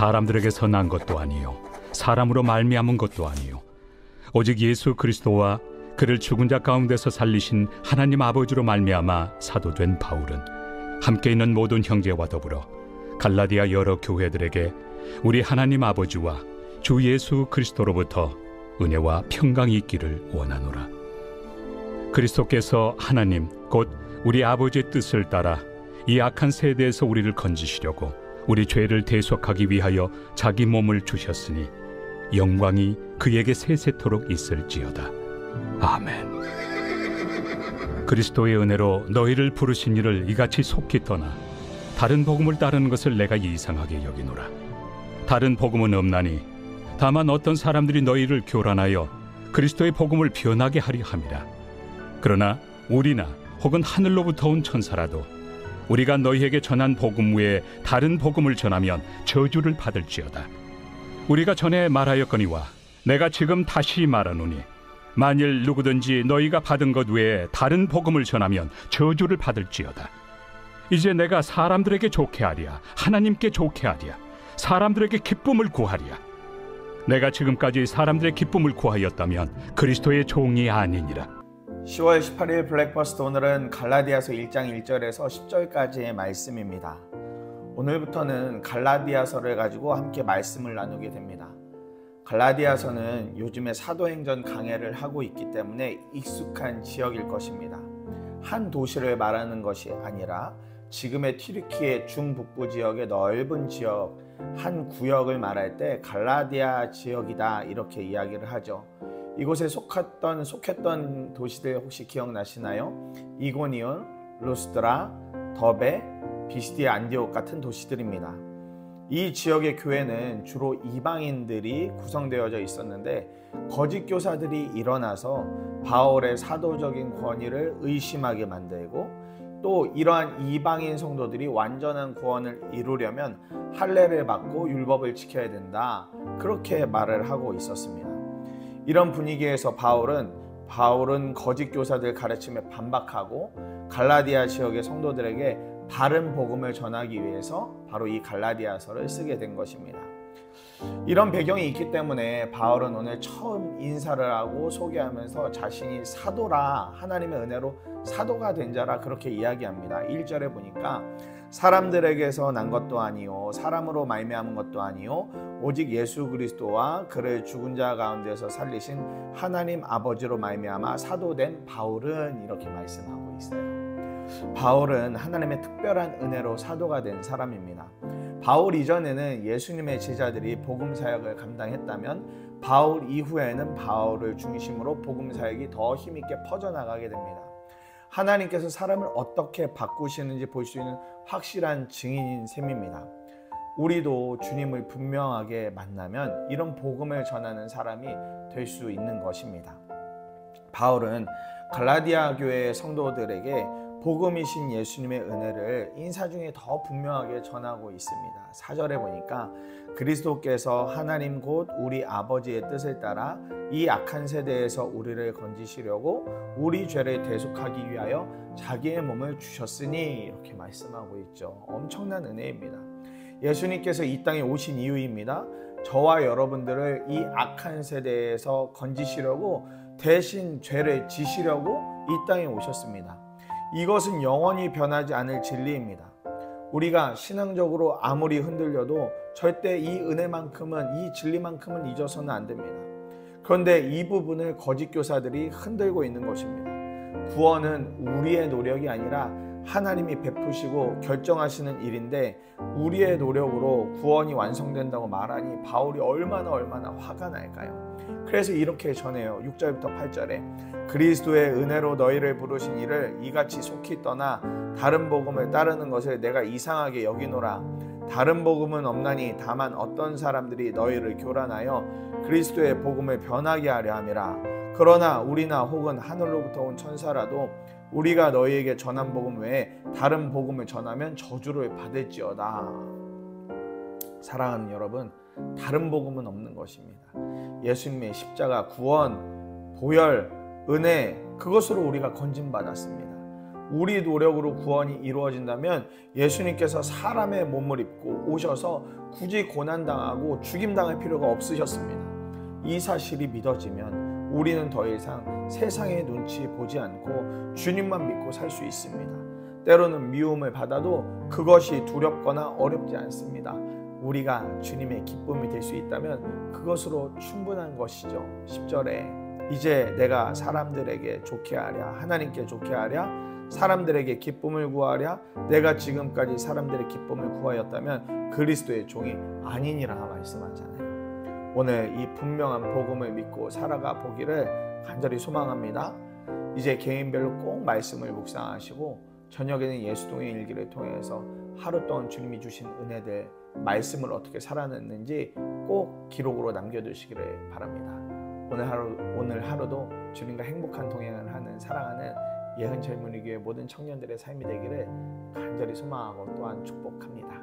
사람들에게서 난 것도 아니요 사람으로 말미암은 것도 아니요 오직 예수 그리스도와 그를 죽은 자 가운데서 살리신 하나님 아버지로 말미암아 사도된 바울은 함께 있는 모든 형제와 더불어 갈라디아 여러 교회들에게 우리 하나님 아버지와 주 예수 그리스도로부터 은혜와 평강이 있기를 원하노라. 그리스도께서 하나님 곧 우리 아버지의 뜻을 따라 이 악한 세대에서 우리를 건지시려고 우리 죄를 대속하기 위하여 자기 몸을 주셨으니 영광이 그에게 세세토록 있을지어다. 아멘. 그리스도의 은혜로 너희를 부르신 이를 이같이 속히 떠나 다른 복음을 따르는 것을 내가 이상하게 여기노라. 다른 복음은 없나니 다만 어떤 사람들이 너희를 교란하여 그리스도의 복음을 변하게 하려 함이라. 그러나 우리나 혹은 하늘로부터 온 천사라도 우리가 너희에게 전한 복음 외에 다른 복음을 전하면 저주를 받을지어다. 우리가 전에 말하였거니와 내가 지금 다시 말하노니 만일 누구든지 너희가 받은 것 외에 다른 복음을 전하면 저주를 받을지어다. 이제 내가 사람들에게 좋게 하랴 하나님께 좋게 하랴 사람들에게 기쁨을 구하랴. 내가 지금까지 사람들의 기쁨을 구하였다면 그리스도의 종이 아니니라. 10월 18일 블랙버스트, 오늘은 갈라디아서 1장 1절에서 10절까지의 말씀입니다. 오늘부터는 갈라디아서를 가지고 함께 말씀을 나누게 됩니다. 갈라디아서는 요즘에 사도행전 강해를 하고 있기 때문에 익숙한 지역일 것입니다. 한 도시를 말하는 것이 아니라 지금의 튀르키예 중북부 지역의 넓은 지역, 한 구역을 말할 때 갈라디아 지역이다 이렇게 이야기를 하죠. 이곳에 속했던 도시들 혹시 기억나시나요? 이고니온, 루스드라, 더베, 비시디아, 안디옥 같은 도시들입니다. 이 지역의 교회는 주로 이방인들이 구성되어져 있었는데 거짓 교사들이 일어나서 바울의 사도적인 권위를 의심하게 만들고 또 이러한 이방인 성도들이 완전한 구원을 이루려면 할례를 받고 율법을 지켜야 된다, 그렇게 말을 하고 있었습니다. 이런 분위기에서 바울은 거짓 교사들 가르침에 반박하고 갈라디아 지역의 성도들에게 바른 복음을 전하기 위해서 바로 이 갈라디아서를 쓰게 된 것입니다. 이런 배경이 있기 때문에 바울은 오늘 처음 인사를 하고 소개하면서 자신이 사도라, 하나님의 은혜로 사도가 된 자라 그렇게 이야기합니다. 1절에 보니까 사람들에게서 난 것도 아니요 사람으로 말미암은 것도 아니요 오직 예수 그리스도와 그를 죽은 자 가운데서 살리신 하나님 아버지로 말미암아 사도된 바울은, 이렇게 말씀하고 있어요. 바울은 하나님의 특별한 은혜로 사도가 된 사람입니다. 바울 이전에는 예수님의 제자들이 복음 사역을 감당했다면 바울 이후에는 바울을 중심으로 복음 사역이 더 힘있게 퍼져나가게 됩니다. 하나님께서 사람을 어떻게 바꾸시는지 볼 수 있는 확실한 증인인 셈입니다. 우리도 주님을 분명하게 만나면 이런 복음을 전하는 사람이 될 수 있는 것입니다. 바울은 갈라디아 교회의 성도들에게 복음이신 예수님의 은혜를 인사 중에 더 분명하게 전하고 있습니다. 4절에 보니까 그리스도께서 하나님 곧 우리 아버지의 뜻을 따라 이 악한 세대에서 우리를 건지시려고 우리 죄를 대속하기 위하여 자기의 몸을 주셨으니, 이렇게 말씀하고 있죠. 엄청난 은혜입니다. 예수님께서 이 땅에 오신 이유입니다. 저와 여러분들을 이 악한 세대에서 건지시려고, 대신 죄를 지시려고 이 땅에 오셨습니다. 이것은 영원히 변하지 않을 진리입니다. 우리가 신앙적으로 아무리 흔들려도 절대 이 은혜만큼은, 이 진리만큼은 잊어서는 안 됩니다. 그런데 이 부분을 거짓 교사들이 흔들고 있는 것입니다. 구원은 우리의 노력이 아니라 하나님이 베푸시고 결정하시는 일인데 우리의 노력으로 구원이 완성된다고 말하니 바울이 얼마나 화가 날까요? 그래서 이렇게 전해요. 6절부터 8절에 그리스도의 은혜로 너희를 부르신 이를 이같이 속히 떠나 다른 복음을 따르는 것을 내가 이상하게 여기노라. 다른 복음은 없나니 다만 어떤 사람들이 너희를 교란하여 그리스도의 복음을 변하게 하려 함이라. 그러나 우리나 혹은 하늘로부터 온 천사라도 우리가 너희에게 전한 복음 외에 다른 복음을 전하면 저주를 받을지어다. 사랑하는 여러분, 다른 복음은 없는 것입니다. 예수님의 십자가, 구원, 보혈, 은혜, 그것으로 우리가 건진받았습니다. 우리 노력으로 구원이 이루어진다면 예수님께서 사람의 몸을 입고 오셔서 굳이 고난당하고 죽임당할 필요가 없으셨습니다. 이 사실이 믿어지면 우리는 더 이상 세상의 눈치 보지 않고 주님만 믿고 살 수 있습니다. 때로는 미움을 받아도 그것이 두렵거나 어렵지 않습니다. 우리가 주님의 기쁨이 될 수 있다면 그것으로 충분한 것이죠. 10절에 이제 내가 사람들에게 좋게 하랴, 하나님께 좋게 하랴, 사람들에게 기쁨을 구하랴, 내가 지금까지 사람들의 기쁨을 구하였다면 그리스도의 종이 아니니라 말씀하잖아요. 오늘 이 분명한 복음을 믿고 살아가 보기를 간절히 소망합니다. 이제 개인별로 꼭 말씀을 묵상하시고 저녁에는 예수동의 일기를 통해서 하루 동안 주님이 주신 은혜들, 말씀을 어떻게 살아냈는지 꼭 기록으로 남겨두시기를 바랍니다. 오늘 하루도 주님과 행복한 동행을 하는 사랑하는 예흥 젊은이 교회 모든 청년들의 삶이 되기를 간절히 소망하고 또한 축복합니다.